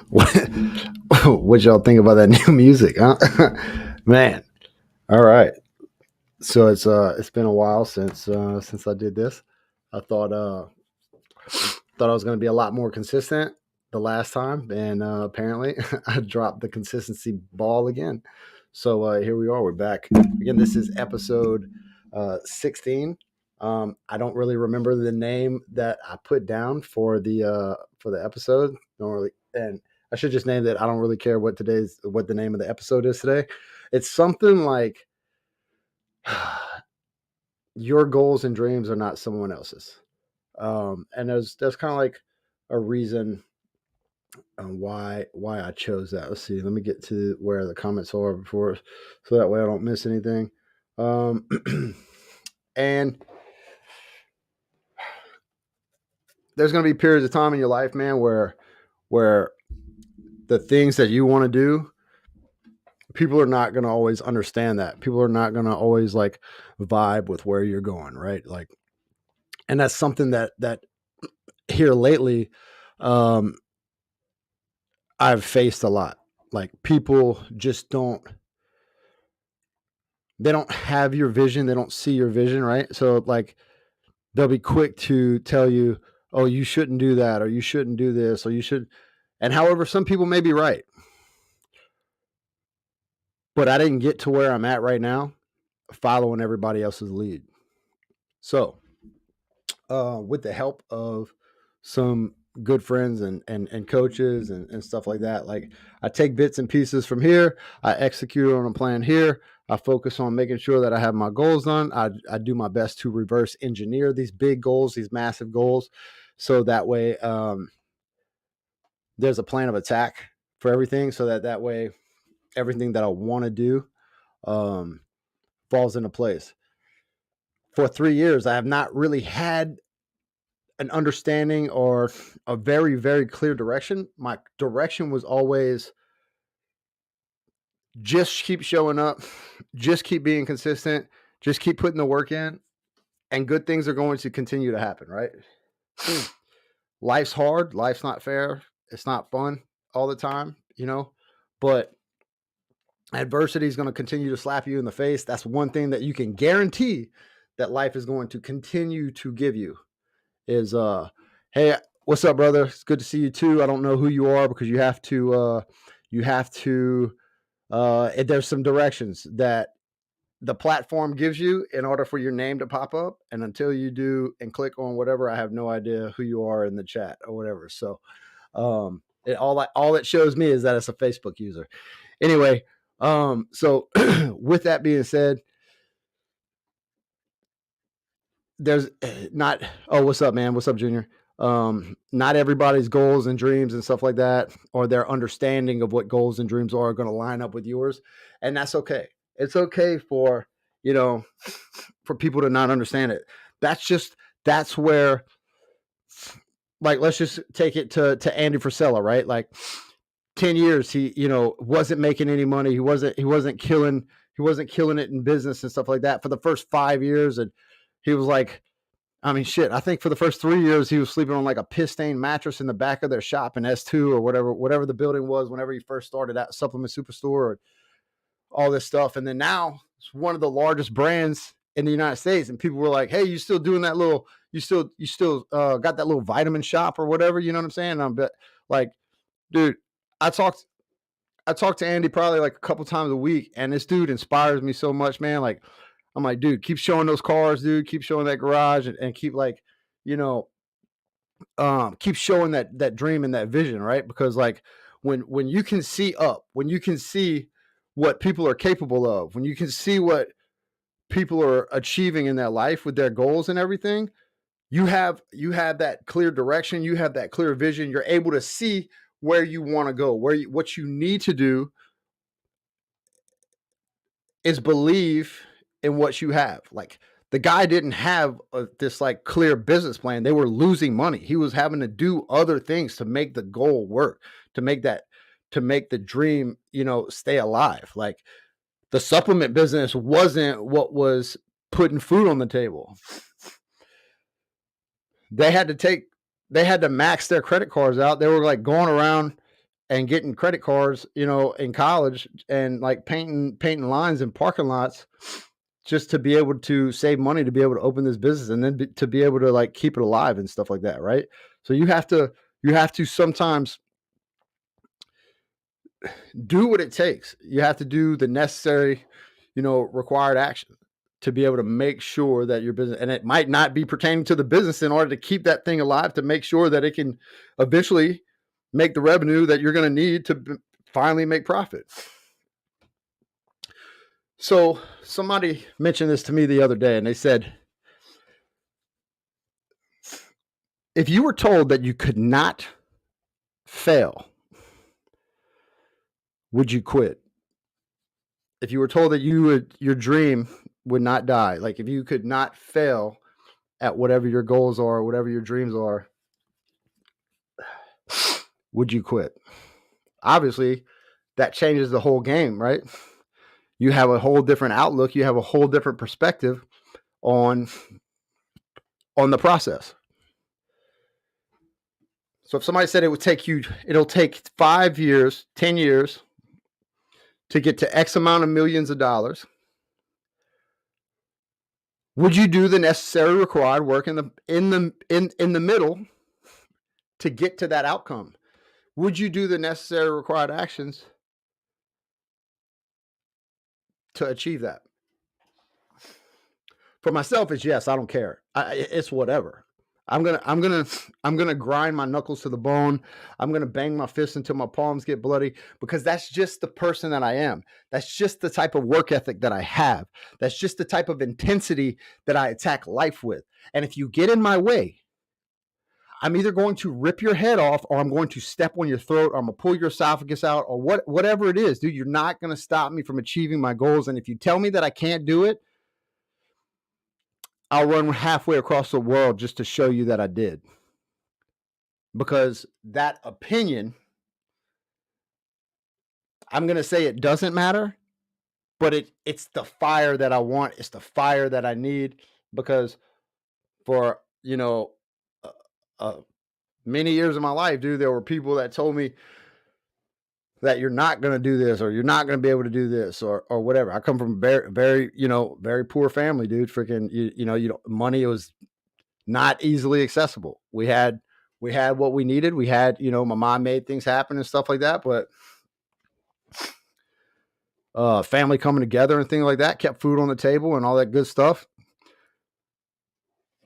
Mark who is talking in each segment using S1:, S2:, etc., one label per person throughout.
S1: what, what y'all think about that new music, huh? Man. All right. So it's been a while since I did this. I thought I was going to be a lot more consistent the last time, and apparently I dropped the consistency ball again. So here we are. We're back again. This is episode 16. I don't really remember the name that I put down for the episode. Don't really, and I should just name it. I don't really care what the name of the episode is today. It's something like your goals and dreams are not someone else's. And there's kind of like a reason why I chose that. Let's see. Let me get to where the comments are before, so that way I don't miss anything. Um, and there's going to be periods of time in your life, man, where the things that you want to do, people are not going to always understand that. People are not going to always like vibe with where you're going, right? Like, and that's something that here lately, um, I've faced a lot. Like people just they don't have your vision, they don't see your vision, right? So like they'll be quick to tell you, "Oh, you shouldn't do that or you shouldn't do this or you should." And however, some people may be right. But I didn't get to where I'm at right now following everybody else's lead. So, with the help of some good friends and coaches and stuff like that, like I take bits and pieces from here, I execute on a plan here, I focus on making sure that I have my goals done. I do my best to reverse engineer these big goals, these massive goals, so that way there's a plan of attack for everything, so that way everything that I want to do um, falls into place. For 3 years, I have not really had an understanding or a very, very clear direction. My direction was always just keep showing up, just keep being consistent, just keep putting the work in, and good things are going to continue to happen, right? Life's hard, life's not fair, it's not fun all the time, but adversity is going to continue to slap you in the face. That's one thing that you can guarantee that life is going to continue to give you is hey, what's up, brother? It's good to see you too. I don't know who you are because you have to there's some directions that the platform gives you in order for your name to pop up, and until you do and click on whatever, I have no idea who you are in the chat or whatever. So all it shows me is that it's a Facebook user. Anyway, so with that being said, there's not, oh, what's up, man? What's up, Junior? Not everybody's goals and dreams and stuff like that, or their understanding of what goals and dreams are going to line up with yours. And that's okay. It's okay for, you know, for people to not understand it. That's where, like, let's just take it to Andy Frisella, right? Like 10 years, he, wasn't making any money. He wasn't killing it in business and stuff like that for the first 5 years. And he was like, I mean, shit, I think for the first 3 years, he was sleeping on like a piss stained mattress in the back of their shop in S2 or whatever the building was whenever he first started at Supplement Superstore or all this stuff. And then now it's one of the largest brands in the United States. And people were like, hey, you still doing that little, you still got that little vitamin shop or whatever, you know what I'm saying? And I'm like, dude, I talked to Andy probably like a couple times a week, and this dude inspires me so much, man. Like, I'm like, dude, keep showing those cars, dude. Keep showing that garage, and keep like, you know, keep showing that dream and that vision, right? Because like when you can see up, when you can see what people are capable of, when you can see what people are achieving in their life with their goals and everything, you have that clear direction, you have that clear vision. You're able to see where you want to go, what you need to do is believe in what you have. Like the guy didn't have this like clear business plan. They were losing money. He was having to do other things to make the goal work, to make the dream, stay alive. Like the supplement business wasn't what was putting food on the table. They had to take they had to max their credit cards out. They were like going around and getting credit cards, in college and like painting lines in parking lots just to be able to save money to be able to open this business and then to be able to like keep it alive and stuff like that, right? So you have to sometimes do what it takes. You have to do the necessary, required action to be able to make sure that your business, and it might not be pertaining to the business, in order to keep that thing alive, to make sure that it can eventually make the revenue that you're going to need to finally make profit. So somebody mentioned this to me the other day, and they said, if you were told that you could not fail, would you quit? If you were told that your dream would not die, like if you could not fail at whatever your goals are, whatever your dreams are, would you quit? Obviously, that changes the whole game, right? You have a whole different outlook. You have a whole different perspective on the process. So if somebody said it'll take 5 years, 10 years to get to X amount of millions of dollars, would you do the necessary required work in the middle to get to that outcome? Would you do the necessary required actions to achieve that? For myself, it's yes. I don't care. It's whatever. I'm gonna grind my knuckles to the bone. I'm gonna bang my fists until my palms get bloody, because that's just the person that I am. That's just the type of work ethic that I have. That's just the type of intensity that I attack life with. And if you get in my way, I'm either going to rip your head off, or I'm going to step on your throat, or I'm gonna pull your esophagus out, or whatever it is, dude. You're not gonna stop me from achieving my goals. And if you tell me that I can't do it, I'll run halfway across the world just to show you that I did. Because that opinion, I'm going to say it doesn't matter, but it's the fire that I want. It's the fire that I need, because for, many years of my life, dude, there were people that told me that you're not going to do this, or you're not going to be able to do this, or whatever. I come from very, very, very poor family, dude. Freaking, money was not easily accessible. We had what we needed. We had, my mom made things happen and stuff like that, but family coming together and things like that kept food on the table and all that good stuff.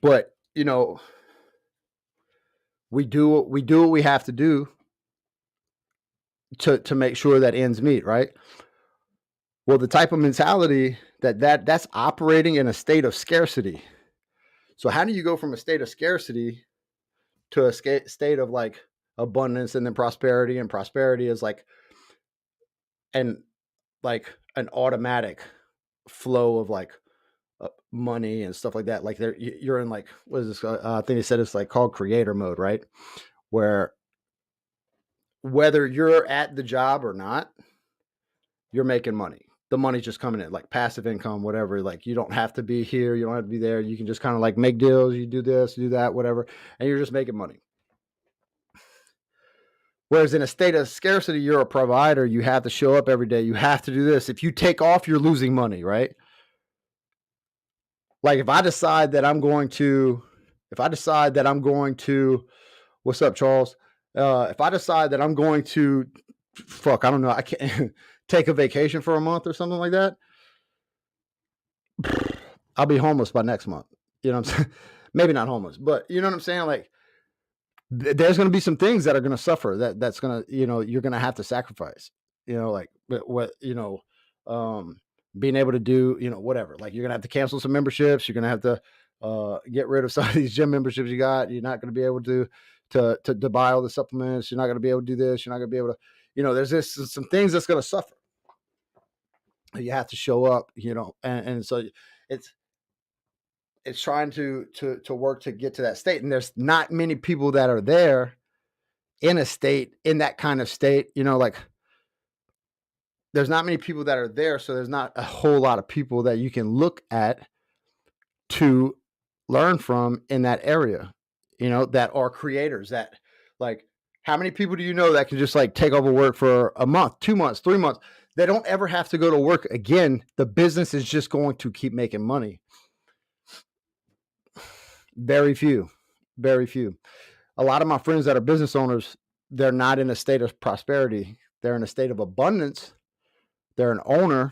S1: But, we do what we have to do to make sure that ends meet, right? Well, the type of mentality that's operating in a state of scarcity. So how do you go from a state of scarcity to a state of like abundance and then prosperity? And prosperity is like an automatic flow of like money and stuff like that. Like you're in like, what is this? I think they said it's like called creator mode, right? Where whether you're at the job or not, you're making money. The money's just coming in, like passive income, whatever. Like you don't have to be here, you don't have to be there. You can just kind of like make deals. You do this, do that, whatever, and you're just making money. Whereas in a state of scarcity, you're a provider. You have to show up every day. You have to do this. If you take off, you're losing money, right? Like if I decide that I'm going to, what's up, Charles? If I decide that I'm going to, I don't know, I can't take a vacation for a month or something like that, I'll be homeless by next month. You know what I'm saying? Maybe not homeless, but you know what I'm saying? Like there's going to be some things that are going to suffer, that's going to, you're going to have to sacrifice, like what, being able to do, whatever, like you're going to have to cancel some memberships. You're going to have to get rid of some of these gym memberships you got. You're not going to be able to buy all the supplements. You're not going to be able to do this. You're not going to be able to, there's just some things that's going to suffer. You have to show up, and so it's trying to work to get to that state. And there's not many people that are there in that kind of state, like there's not many people that are there. So there's not a whole lot of people that you can look at to learn from in that area. that are creators that like, how many people do you know that can just like take over work for a month, 2 months, 3 months? They don't ever have to go to work again. The business is just going to keep making money. Very few, very few. A lot of my friends that are business owners, they're not in a state of prosperity. They're in a state of abundance. They're an owner,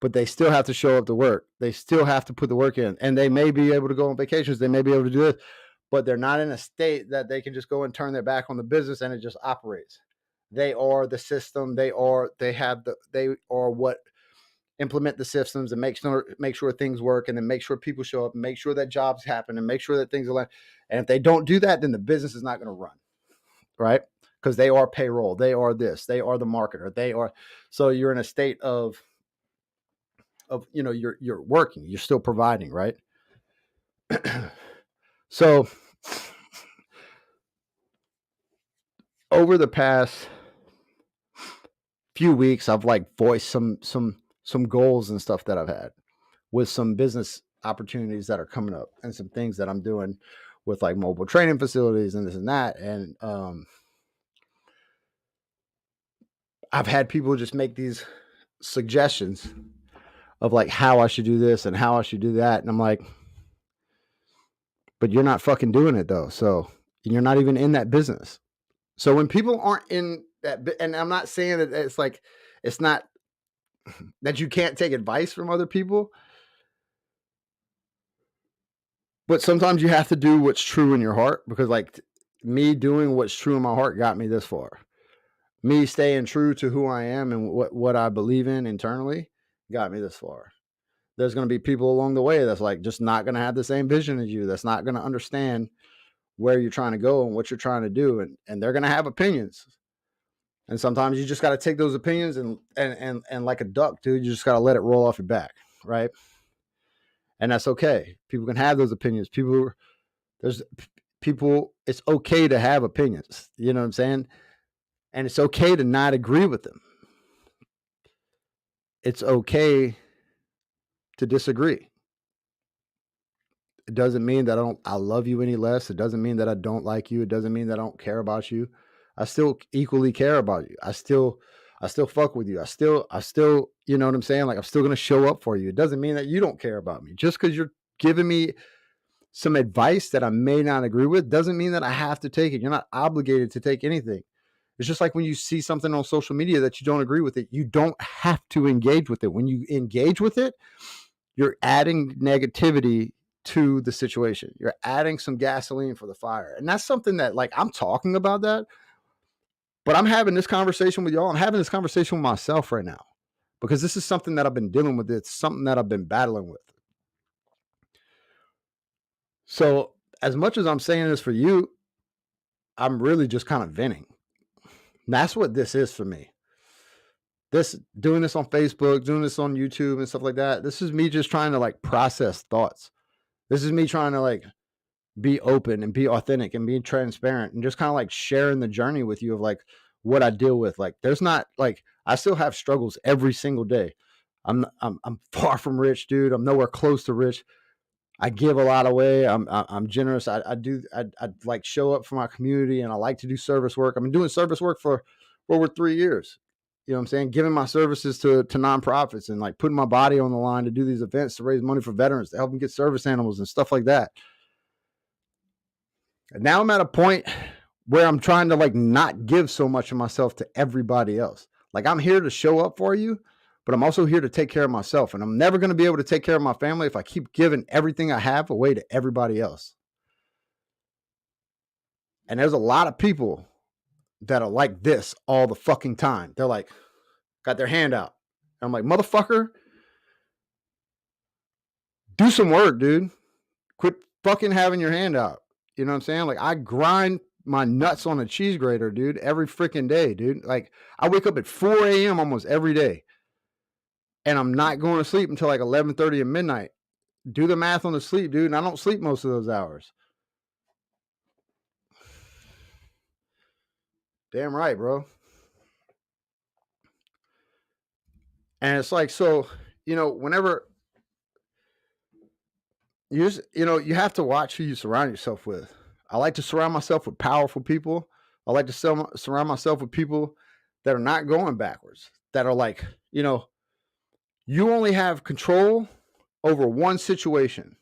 S1: but they still have to show up to work. They still have to put the work in, and they may be able to go on vacations. They may be able to do it, but they're not in a state that they can just go and turn their back on the business and it just operates. They are the system. They are what implement the systems and make sure things work, and then make sure people show up and make sure that jobs happen and make sure that things are like. And if they don't do that, then the business is not going to run, right? Because they are payroll, they are this, they are the marketer, they are. So you're in a state of you're working, you're still providing, right? So over the past few weeks, I've like voiced some goals and stuff that I've had with some business opportunities that are coming up and some things that I'm doing with like mobile training facilities and this and that. And I've had people just make these suggestions of like how I should do this and how I should do that. And I'm like, but you're not fucking doing it though. So you're not even in that business. So when people aren't in that, and I'm not saying that it's like, it's not that you can't take advice from other people, but sometimes you have to do what's true in your heart, because like me doing what's true in my heart got me this far. Me staying true to who I am and what I believe in internally got me this far. There's going to be people along the way that's like just not going to have the same vision as you. That's not going to understand where you're trying to go and what you're trying to do. And they're going to have opinions. And sometimes you just got to take those opinions and like a duck, dude, you just got to let it roll off your back. Right. And that's okay. People can have those opinions. It's okay to have opinions. You know what I'm saying? And it's okay to not agree with them. It's okay to disagree. It doesn't mean that I love you any less. It doesn't mean that I don't like you. It doesn't mean that I don't care about you. I still equally care about you. I still fuck with you. I still, you know what I'm saying? Like, I'm still going to show up for you. It doesn't mean that you don't care about me. Just because you're giving me some advice that I may not agree with doesn't mean that I have to take it. You're not obligated to take anything. It's just like when you see something on social media that you don't agree with it, you don't have to engage with it. When you engage with it, you're adding negativity to the situation. You're adding some gasoline for the fire. And that's something that, like, I'm talking about that, but I'm having this conversation with y'all. I'm having this conversation with myself right now, because this is something that I've been dealing with. It's something that I've been battling with. So as much as I'm saying this for you, I'm really just kind of venting. And that's what this is for me. Doing this on Facebook, doing this on YouTube and stuff like that. This is me just trying to like process thoughts. This is me trying to like be open and be authentic and be transparent and just kind of like sharing the journey with you of like what I deal with. Like, there's not like, I still have struggles every single day. I'm far from rich, dude. I'm nowhere close to rich. I give a lot away. I'm generous. I like show up for my community, and I like to do service work. I've been doing service work for over 3 years. You know what I'm saying? Giving my services to nonprofits and like putting my body on the line to do these events to raise money for veterans, to help them get service animals and stuff like that. And now I'm at a point where I'm trying to like not give so much of myself to everybody else. Like, I'm here to show up for you, but I'm also here to take care of myself. And I'm never going to be able to take care of my family if I keep giving everything I have away to everybody else. And there's a lot of people that are like this all the fucking time. They're like, got their hand out. And I'm like, motherfucker, do some work, dude. Quit fucking having your hand out. You know what I'm saying? Like, I grind my nuts on a cheese grater, dude, every freaking day, dude. Like, I wake up at 4 a.m. almost every day, and I'm not going to sleep until like 11:30 at midnight. Do the math on the sleep, dude. And I don't sleep most of those hours. Damn right, bro. And it's like, so, whenever you just, you have to watch who you surround yourself with. I like to surround myself with powerful people. I like to surround myself with people that are not going backwards, that are like, you only have control over one situation.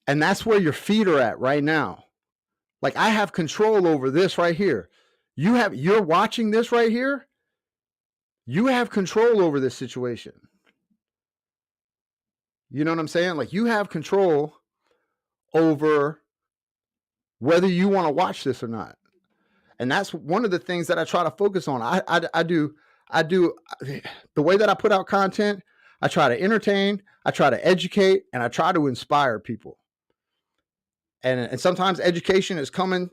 S1: And that's where your feet are at right now. Like, I have control over this right here. You're watching this right here. You have control over this situation. You know what I'm saying? Like, you have control over whether you want to watch this or not. And that's one of the things that I try to focus on. I do the way that I put out content. I try to entertain, I try to educate, and I try to inspire people. And sometimes education is coming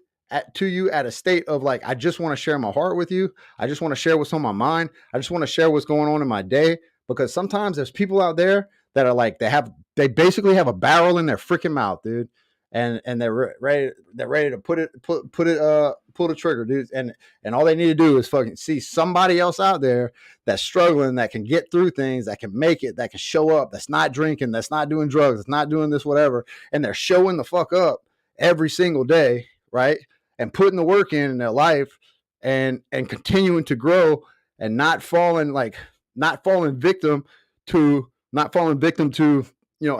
S1: to you at a state of like, I just want to share my heart with you. I just want to share what's on my mind. I just want to share what's going on in my day. Because sometimes there's people out there that are like, they basically have a barrel in their freaking mouth, dude. And they're ready to pull the trigger, dude. And all they need to do is fucking see somebody else out there that's struggling, that can get through things, that can make it, that can show up, that's not drinking, that's not doing drugs, that's not doing this, whatever. And they're showing the fuck up every single day, right? And putting the work in their life and continuing to grow and not falling victim to,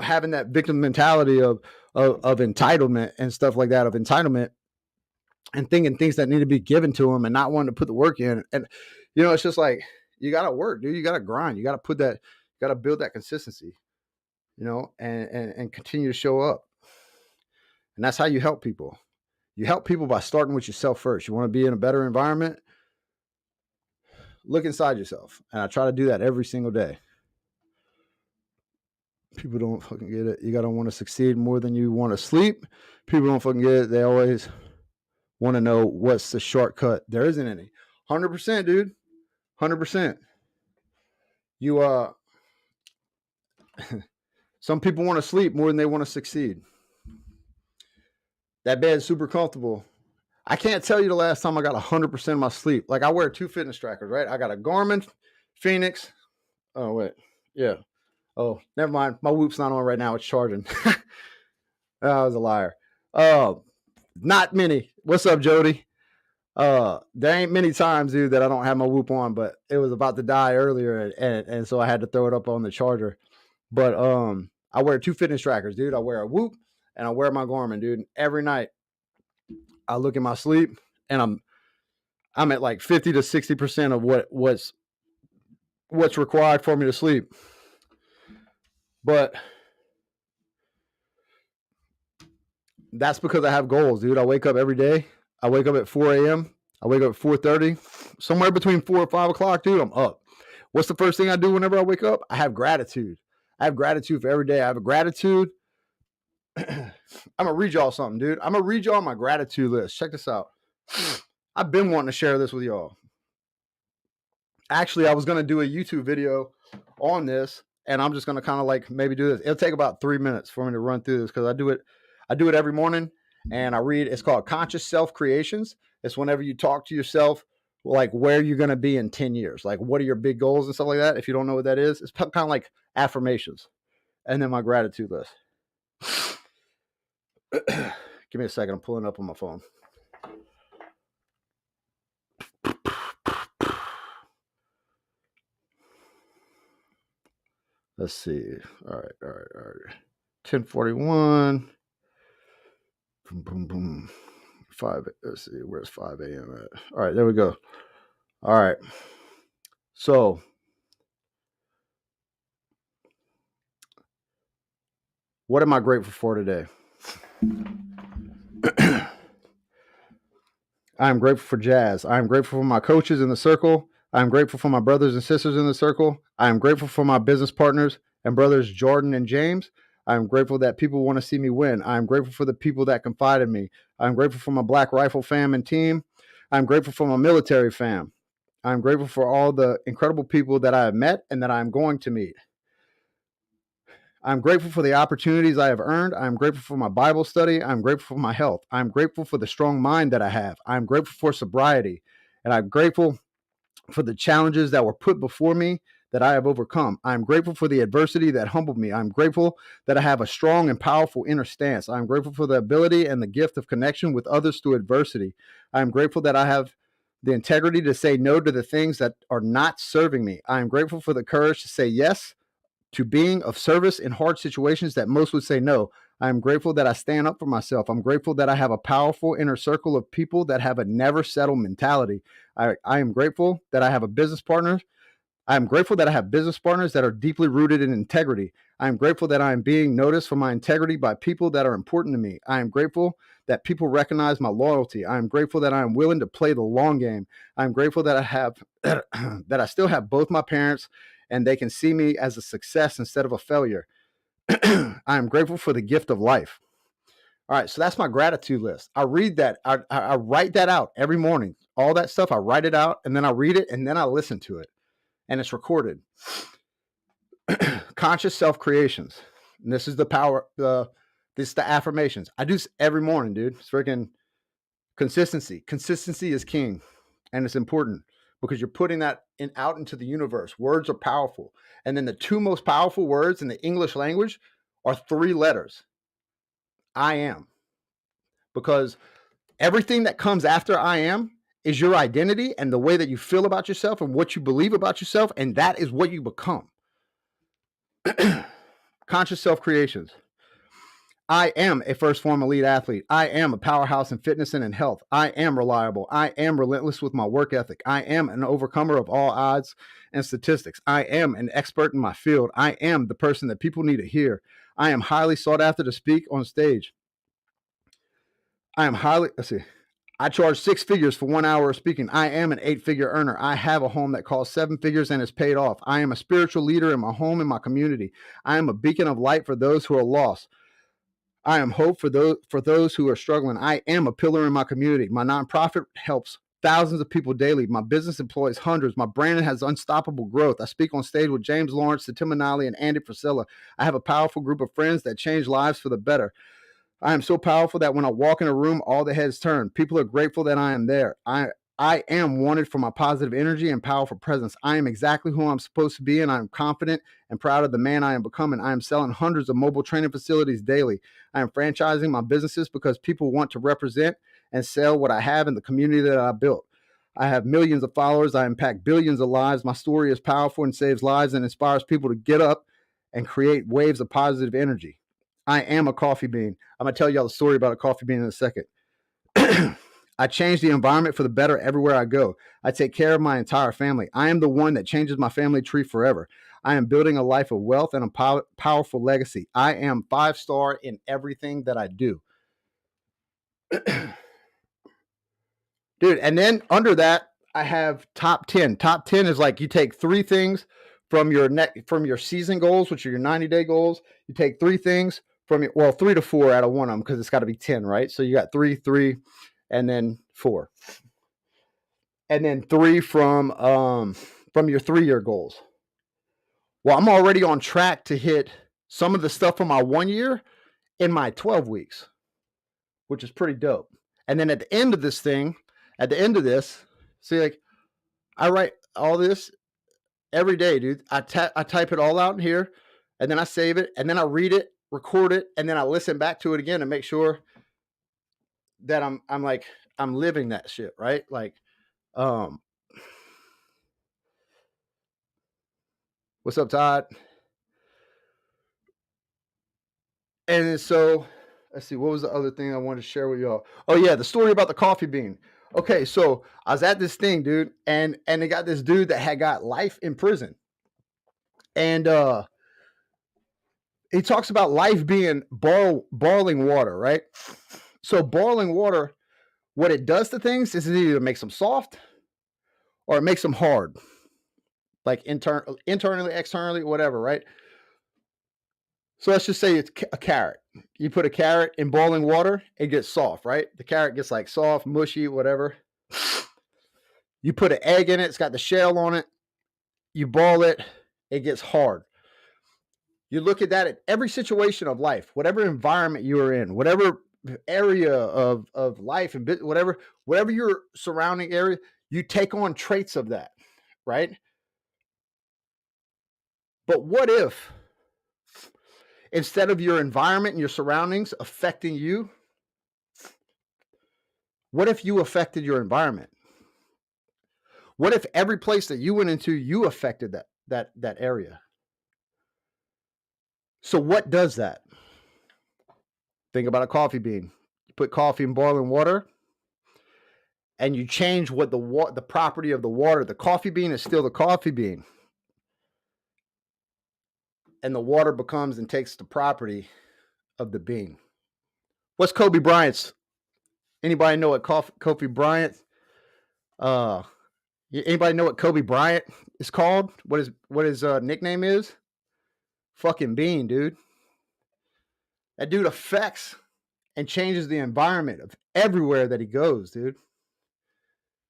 S1: having that victim mentality of entitlement and stuff like that, of entitlement and thinking things that need to be given to them and not wanting to put the work in. And, it's just like, you got to work, dude. You got to grind. You got to build that consistency, and continue to show up. And that's how you help people. You help people by starting with yourself first. You want to be in a better environment? Look inside yourself. And I try to do that every single day. People don't fucking get it. You got to want to succeed more than you want to sleep. People don't fucking get it. They always want to know what's the shortcut. There isn't any. 100%, dude. 100%. Some people want to sleep more than they want to succeed. That bed's super comfortable. I can't tell you the last time I got 100% of my sleep. Like, I wear 2 fitness trackers, right? I got a Garmin Fenix. Oh, wait. Yeah. Oh, never mind. My Whoop's not on right now. It's charging. I was a liar. Not many. What's up, Jody? There ain't many times, dude, that I don't have my Whoop on, but it was about to die earlier, and so I had to throw it up on the charger. But I wear 2 fitness trackers, dude. I wear a Whoop and I wear my Garmin, dude. Every night I look at my sleep, and I'm at like 50 to 60% of what's required for me to sleep. But that's because I have goals, dude. I wake up every day. I wake up at 4 a.m. I wake up at 4:30. Somewhere between 4 and 5 o'clock, dude, I'm up. What's the first thing I do whenever I wake up? I have gratitude. I have gratitude for every day. I have a gratitude. I'm going to read y'all something, dude. I'm going to read y'all my gratitude list. Check this out. I've been wanting to share this with y'all. Actually, I was going to do a YouTube video on this, and I'm just going to kind of like maybe do this. It'll take about 3 minutes for me to run through this because I do it every morning, and I read. It's called Conscious Self Creations. It's whenever you talk to yourself, like where you're going to be in 10 years. Like, what are your big goals and stuff like that? If you don't know what that is, it's kind of like affirmations. And then my gratitude list. Give me a second. I'm pulling up on my phone. Let's see. All right. 10:41. Boom, boom, boom. 5. Let's see. Where's 5 a.m. at? All right, there we go. All right. So, what am I grateful for today? I am grateful for jazz. I am grateful for my coaches in the circle. I am grateful for my brothers and sisters in the circle. I am grateful for my business partners and brothers Jordan and James. I am grateful that people want to see me win. I am grateful for the people that confide in me. I am grateful for my Black Rifle fam and team. I am grateful for my military fam. I am grateful for all the incredible people that I have met and that I am going to meet. I'm grateful for the opportunities I have earned. I'm grateful for my Bible study. I'm grateful for my health. I'm grateful for the strong mind that I have. I'm grateful for sobriety. And I'm grateful for the challenges that were put before me that I have overcome. I am grateful for the adversity that humbled me. I am grateful that I have a strong and powerful inner stance. I am grateful for the ability and the gift of connection with others through adversity. I am grateful that I have the integrity to say no to the things that are not serving me. I am grateful for the courage to say yes to being of service in hard situations that most would say no. I am grateful that I stand up for myself. I'm grateful that I have a powerful inner circle of people that have a never settle mentality. I am grateful that I have a business partner. I am grateful that I have business partners that are deeply rooted in integrity. I am grateful that I am being noticed for my integrity by people that are important to me. I am grateful that people recognize my loyalty. I am grateful that I am willing to play the long game. I am grateful that I have that I still have both my parents and they can see me as a success instead of a failure. I am grateful for the gift of life. All right, so that's my gratitude list. I read that. I write that out every morning. All that stuff, I write it out and then I read it and then I listen to it and it's recorded. Conscious self creations. And this is the power. This is the affirmations. I do this every morning, dude. It's freaking consistency. Consistency is king, and it's important because you're putting that out into the universe. Words are powerful, and then the two most powerful words in the English language are 3 letters. I am, because everything that comes after I am is your identity and the way that you feel about yourself and what you believe about yourself, and that is what you become. Conscious self creations. I am a first form elite athlete. I am a powerhouse in fitness and in health. I am reliable. I am relentless with my work ethic. I am an overcomer of all odds and statistics. I am an expert in my field. I am the person that people need to hear. I am highly sought after to speak on stage. I charge 6 figures for 1 hour of speaking. I am an 8-figure earner. I have a home that costs 7 figures and is paid off. I am a spiritual leader in my home and my community. I am a beacon of light for those who are lost. I am hope for those who are struggling. I am a pillar in my community. My nonprofit helps thousands of people daily. My business employs hundreds. My brand has unstoppable growth. I speak on stage with James Lawrence, Tim Manali, and Andy Frisella. I have a powerful group of friends that change lives for the better. I am so powerful that when I walk in a room, all the heads turn. People are grateful that I am there. I am wanted for my positive energy and powerful presence. I am exactly who I'm supposed to be, and I'm confident and proud of the man I am becoming. I am selling hundreds of mobile training facilities daily. I am franchising my businesses because people want to represent and sell what I have in the community that I built. I have millions of followers. I impact billions of lives. My story is powerful and saves lives and inspires people to get up and create waves of positive energy. I am a coffee bean. I'm going to tell y'all the story about a coffee bean in a second. I change the environment for the better everywhere I go. I take care of my entire family. I am the one that changes my family tree forever. I am building a life of wealth and a powerful legacy. I am 5-star in everything that I do. Dude, and then under that, I have top 10. Top 10 is like you take 3 things from your season goals, which are your 90-day goals. You take 3 things from your 3 to 4 out of one of them because it's got to be 10, right? So you got 3, and then 4. And then 3 from your 3-year goals. Well, I'm already on track to hit some of the stuff from my 1 year in my 12 weeks, which is pretty dope. And then at the end of this, see, like, I write all this every day, dude. I type it all out in here, and then I save it, and then I read it, record it, and then I listen back to it again and make sure that I'm living that shit, right? Like, what's up, Todd? And so, let's see, what was the other thing I wanted to share with y'all? Oh yeah, the story about the coffee bean. Okay, so I was at this thing, dude, and they got this dude that had got life in prison. And he talks about life being boiling water, right? So boiling water, what it does to things is it either makes them soft or it makes them hard. Like internally, externally, whatever, right? So let's just say it's a carrot. You put a carrot in boiling water, it gets soft, right? The carrot gets like soft, mushy, whatever. You put an egg in it, it's got the shell on it. You boil it, it gets hard. You look at that at every situation of life, whatever environment you are in, whatever area of life and whatever your surrounding area, you take on traits of that, right? But what if, instead of your environment and your surroundings affecting you, what if you affected your environment? What if every place that you went into, you affected that area? So what does that? Think about a coffee bean. You put coffee in boiling water, and you change what the property of the water. The coffee bean is still the coffee bean, and the water becomes and takes the property of the bean. What's Kobe Bryant's? Anybody know what Kobe Bryant? Anybody know what Kobe Bryant is called? What his nickname is? Fucking Bean, dude. That dude affects and changes the environment of everywhere that he goes, dude.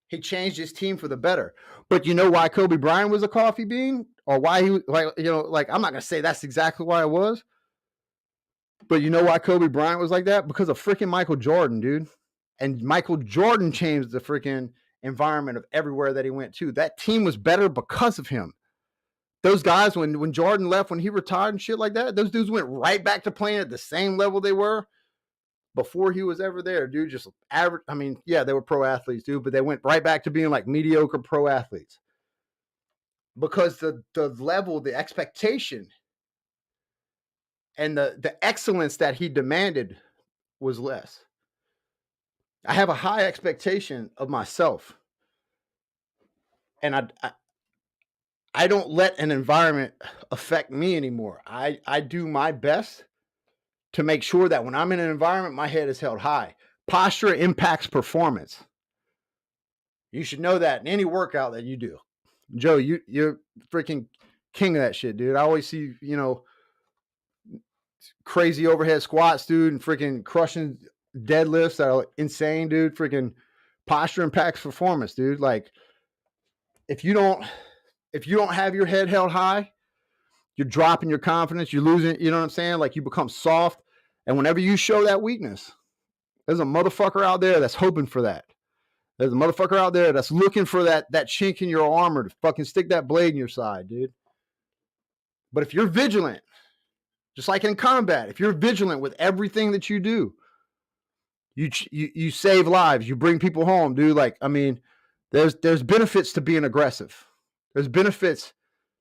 S1: He changed his team for the better. But you know why Kobe Bryant was a coffee bean? Or why he, like, I'm not going to say that's exactly why it was. But you know why Kobe Bryant was like that? Because of freaking Michael Jordan, dude. And Michael Jordan changed the freaking environment of everywhere that he went to. That team was better because of him. Those guys, when Jordan left, when he retired and shit like that, those dudes went right back to playing at the same level they were before he was ever there, dude. Just average. I mean, yeah, they were pro athletes, dude, but they went right back to being like mediocre pro athletes because the level, the expectation, and the excellence that he demanded was less. I have a high expectation of myself, and I don't let an environment affect me anymore. I do my best to make sure that when I'm in an environment, my head is held high. Posture impacts performance. You should know that in any workout that you do. Joe, you're freaking king of that shit, dude. I always see, crazy overhead squats, dude, and freaking crushing deadlifts that are insane, dude. Freaking posture impacts performance, dude. Like, if you don't have your head held high, you're dropping your confidence, you're losing, you know what I'm saying? Like, you become soft. And whenever you show that weakness, there's a motherfucker out there that's hoping for that. There's a motherfucker out there that's looking for that chink in your armor to fucking stick that blade in your side, dude. But if you're vigilant, just like in combat, if you're vigilant with everything that you do, you save lives, you bring people home, dude. Like, I mean, there's benefits to being aggressive. There's benefits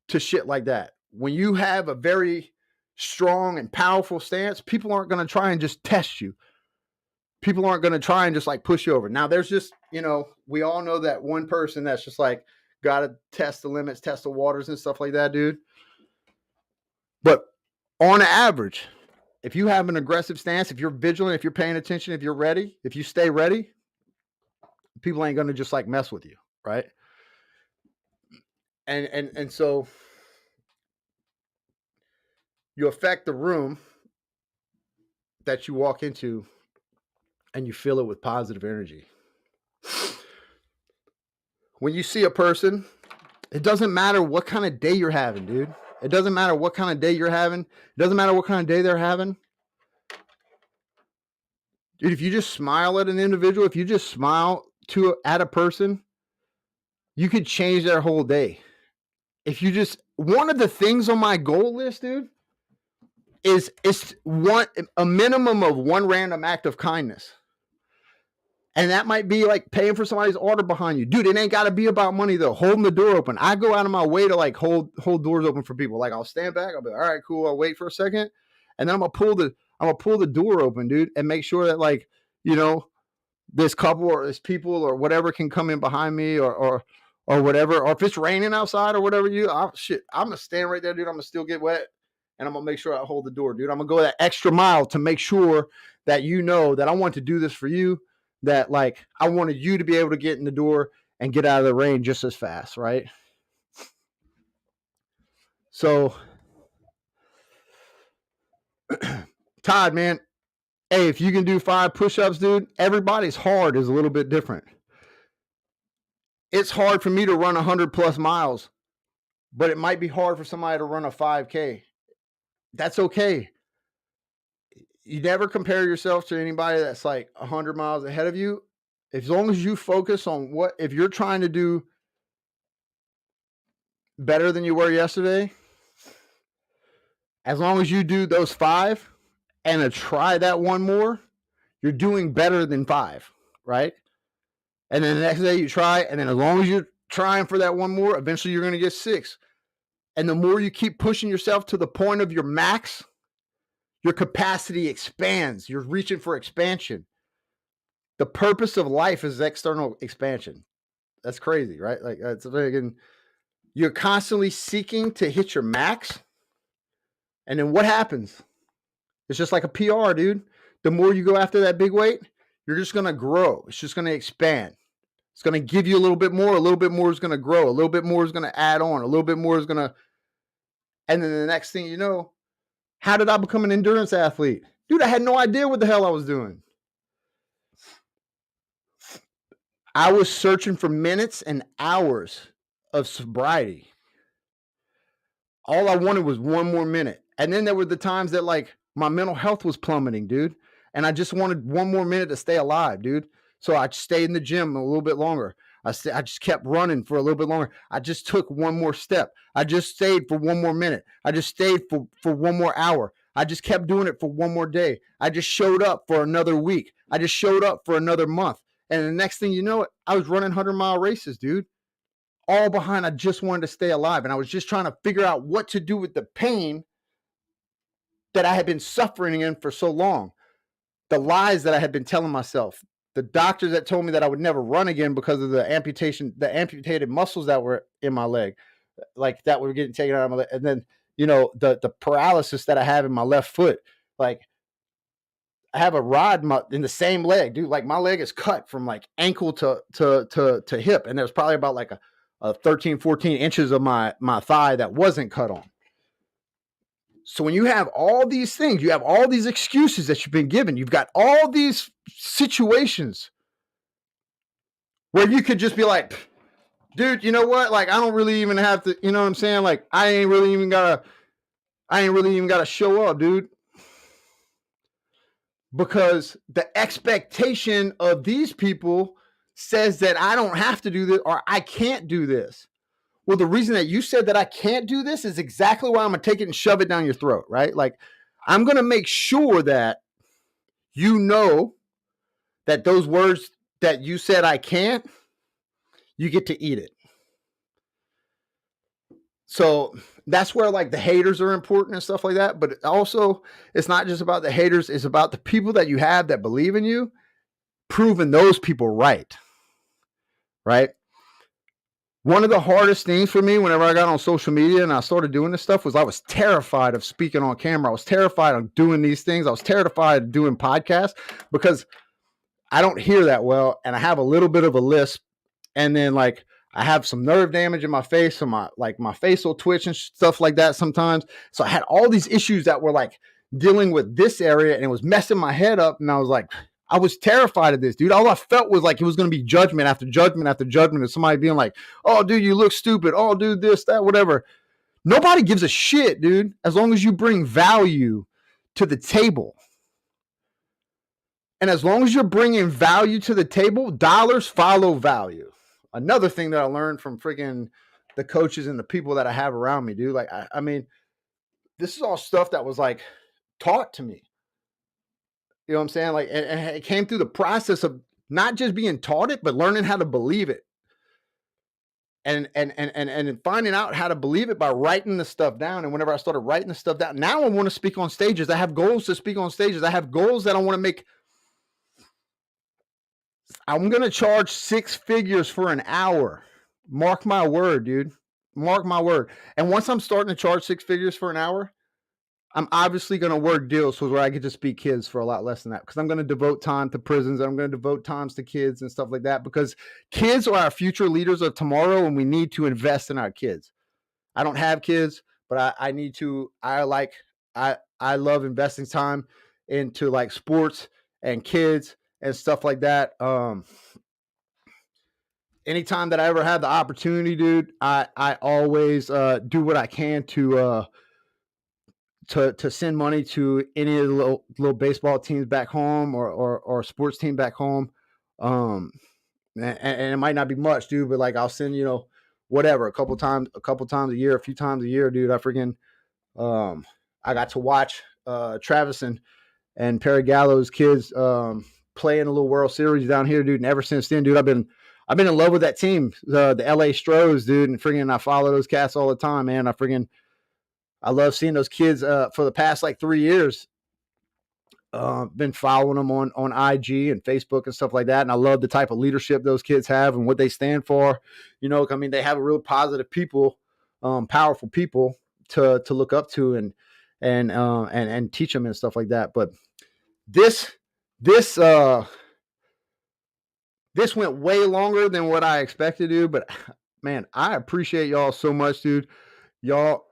S1: to shit like that. When you have a very strong and powerful stance, people aren't going to try and just test you. People aren't going to try and just like push you over. Now, there's just, we all know that one person that's just like got to test the limits, test the waters and stuff like that, dude. But on average, if you have an aggressive stance, if you're vigilant, if you're paying attention, if you're ready, if you stay ready, people ain't going to just like mess with you, right? And so you affect the room that you walk into and you fill it with positive energy. When you see a person, it doesn't matter what kind of day you're having, dude. It doesn't matter what kind of day you're having. It doesn't matter what kind of day they're having. Dude, if you just smile at an individual, if you just smile at a person, you could change their whole day. If you just, one of the things on my goal list, dude, is a minimum of one random act of kindness. And that might be like paying for somebody's order behind you. Dude, it ain't got to be about money though. Holding the door open. I go out of my way to like hold doors open for people. Like, I'll stand back. I'll be all right, cool. I'll wait for a second. And then I'm gonna pull the door open, dude, and make sure that, like, this couple or this people or whatever can come in behind me or whatever. Or if it's raining outside or whatever, I'm gonna stand right there, dude. I'm gonna still get wet. And I'm gonna make sure I hold the door, dude. I'm gonna go that extra mile to make sure that that I want to do this for you. That, like, I wanted you to be able to get in the door and get out of the rain just as fast, right? So, Todd, man, hey, if you can do 5 push-ups, dude, everybody's hard is a little bit different. It's hard for me to run 100 plus miles, but it might be hard for somebody to run a 5K. That's okay. You never compare yourself to anybody that's like 100 miles ahead of you. As long as you focus on if you're trying to do better than you were yesterday, As long as you do those 5 and try that one more, you're doing better than 5, right? And then the next day you try, and then as long as you're trying for that one more, eventually you're going to get 6. And the more you keep pushing yourself to the point of your max, your capacity expands. You're reaching for expansion. The purpose of life is external expansion. That's crazy, right? Like that's again, you're constantly seeking to hit your max. And then what happens? It's just like a PR, dude. The more you go after that big weight, you're just going to grow. It's just going to expand. It's going to give you a little bit more is going to grow. A little bit more is going to add on. A little bit more is going to. And then the next thing you know, how did I become an endurance athlete? Dude, I had no idea what the hell I was doing. I was searching for minutes and hours of sobriety. All I wanted was one more minute. And then there were the times that like my mental health was plummeting, dude. And I just wanted one more minute to stay alive, dude. So I stayed in the gym a little bit longer. I just kept running for a little bit longer. I just took one more step. I just stayed for one more minute. I just stayed for one more hour. I just kept doing it for one more day. I just showed up for another week. I just showed up for another month. And the next thing you know, I was running 100-mile races, dude. All behind, I just wanted to stay alive. And I was just trying to figure out what to do with the pain that I had been suffering in for so long. The lies that I had been telling myself. The doctors that told me that I would never run again because of the amputated muscles that were in my leg, like that were getting taken out of my leg. And then, the paralysis that I have in my left foot, like I have a rod in the same leg, dude. Like my leg is cut from like ankle to hip. And there's probably about like a 13, 14 inches of my thigh that wasn't cut on. So when you have all these things, you have all these excuses that you've been given, you've got all these situations where you could just be like, dude, you know what? Like, I don't really even have to, you know what I'm saying? Like, I ain't really even gotta show up, dude. Because the expectation of these people says that I don't have to do this or I can't do this. Well, the reason that you said that I can't do this is exactly why I'm going to take it and shove it down your throat, right? Like, I'm going to make sure that you know that those words that you said I can't, you get to eat it. So that's where like the haters are important and stuff like that. But also, it's not just about the haters. It's about the people that you have that believe in you, proving those people right. Right? One of the hardest things for me whenever I got on social media and I started doing this stuff was I was terrified of speaking on camera. I was terrified of doing these things. I was terrified of doing podcasts because I don't hear that well and I have a little bit of a lisp. And then like I have some nerve damage in my face, so my face will twitch and stuff like that sometimes. So I had all these issues that were like dealing with this area and it was messing my head up. And I was like, I was terrified of this, dude. All I felt was like it was going to be judgment after judgment after judgment of somebody being like, oh, dude, you look stupid. Oh, dude, this, that, whatever. Nobody gives a shit, dude, as long as you bring value to the table. And as long as you're bringing value to the table, dollars follow value. Another thing that I learned from freaking the coaches and the people that I have around me, dude. Like, I mean, this is all stuff that was like taught to me. You know what I'm saying? Like, and it came through the process of not just being taught it, but learning how to believe it. And finding out how to believe it by writing the stuff down. And whenever I started writing the stuff down, now I want to speak on stages. I have goals to speak on stages. I have goals that I want to make. I'm going to charge 6 figures for an hour. Mark my word, dude. Mark my word. And once I'm starting to charge 6 figures for an hour, I'm obviously going to work deals where I get to speak kids for a lot less than that because I'm going to devote time to prisons. I'm going to devote times to kids and stuff like that because kids are our future leaders of tomorrow and we need to invest in our kids. I don't have kids, but I need to. I love investing time into like sports and kids and stuff like that. Anytime that I ever had the opportunity, dude, I always do what I can to send money to any of the little baseball teams back home or sports team back home. And it might not be much, dude, but like I'll send, whatever, a couple times a year, a few times a year, dude. I freaking I got to watch Travis and Perry Gallo's kids play in a little World Series down here, dude. And ever since then, dude, I've been in love with that team, the LA Stros, dude. And friggin' I follow those cats all the time, man. I love seeing those kids for the past like 3 years. Been following them on IG and Facebook and stuff like that, and I love the type of leadership those kids have and what they stand for. You know, I mean, they have real positive people, powerful people to look up to and teach them and stuff like that. But this this this went way longer than what I expected to do. But man, I appreciate y'all so much, dude. Y'all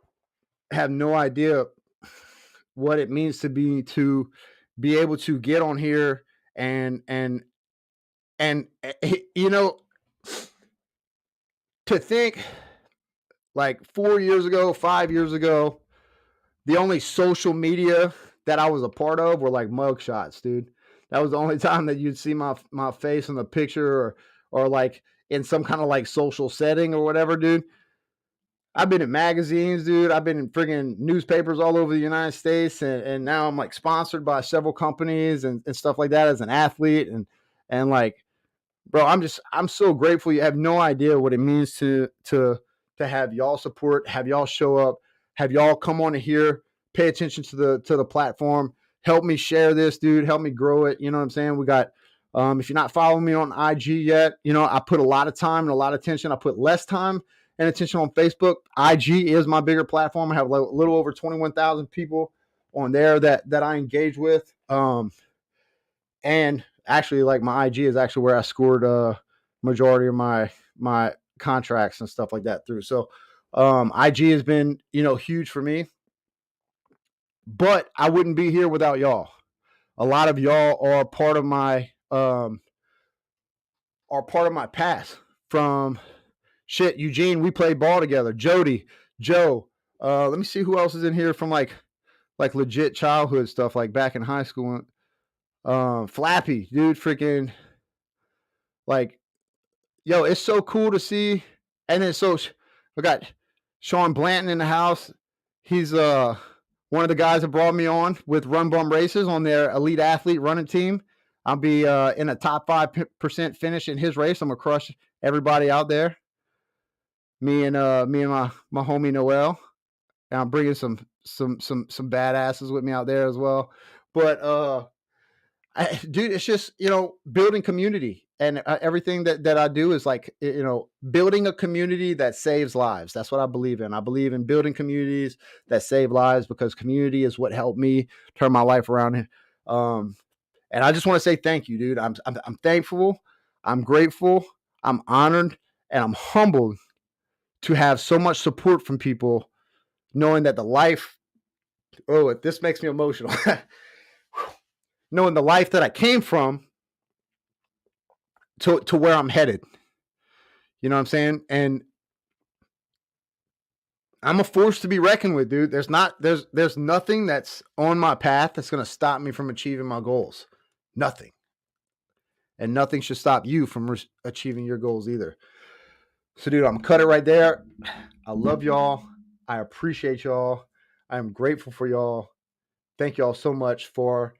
S1: have no idea what it means to be able to get on here and you know, to think like 4 years ago, 5 years ago, the only social media that I was a part of were like mug shots, dude. That was the only time that you'd see my face in the picture or like in some kind of like social setting or whatever, dude. I've been in magazines, dude. I've been in friggin' newspapers all over the United States, and now I'm like sponsored by several companies and stuff like that as an athlete, and like, bro, I'm so grateful. You have no idea what it means to have y'all support, have y'all show up, have y'all come on here, pay attention to the platform, help me share this, dude, help me grow it. You know what I'm saying? We got if you're not following me on IG yet, you know, I put a lot of time and a lot of attention. I put less time and attention on Facebook. IG is my bigger platform. I have a little over 21,000 people on there that I engage with. And actually, like, my IG is actually where I scored majority of my contracts and stuff like that through. So IG has been, you know, huge for me. But I wouldn't be here without y'all. A lot of y'all are part of my past. From shit, Eugene, we played ball together. Jody, Joe. Let me see who else is in here from like legit childhood stuff, like back in high school. Flappy, dude, freaking like, yo, it's so cool to see. And then so we got Sean Blanton in the house. He's one of the guys that brought me on with Run Bum Races on their elite athlete running team. I'll be in a top 5% finish in his race. I'm gonna crush everybody out there. Me and my homie Noel. And I'm bringing some badasses with me out there as well. But dude, it's just, you know, building community, and everything that I do is like, you know, building a community that saves lives. That's what I believe in. I believe in building communities that save lives, because community is what helped me turn my life around. And I just want to say thank you, dude. I'm thankful. I'm grateful. I'm honored, and I'm humbled to have so much support from people, knowing that the life, oh, this makes me emotional. Knowing the life that I came from to where I'm headed. You know what I'm saying? And I'm a force to be reckoned with, dude. There's nothing that's on my path that's going to stop me from achieving my goals. Nothing. And nothing should stop you from achieving your goals either. So, dude, I'm going to cut it right there. I love y'all. I appreciate y'all. I'm grateful for y'all. Thank y'all so much for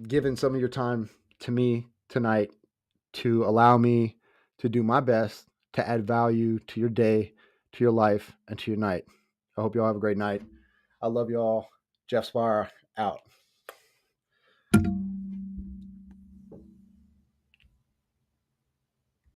S1: giving some of your time to me tonight, to allow me to do my best to add value to your day, to your life, and to your night. I hope y'all have a great night. I love y'all. Jeff Spire out.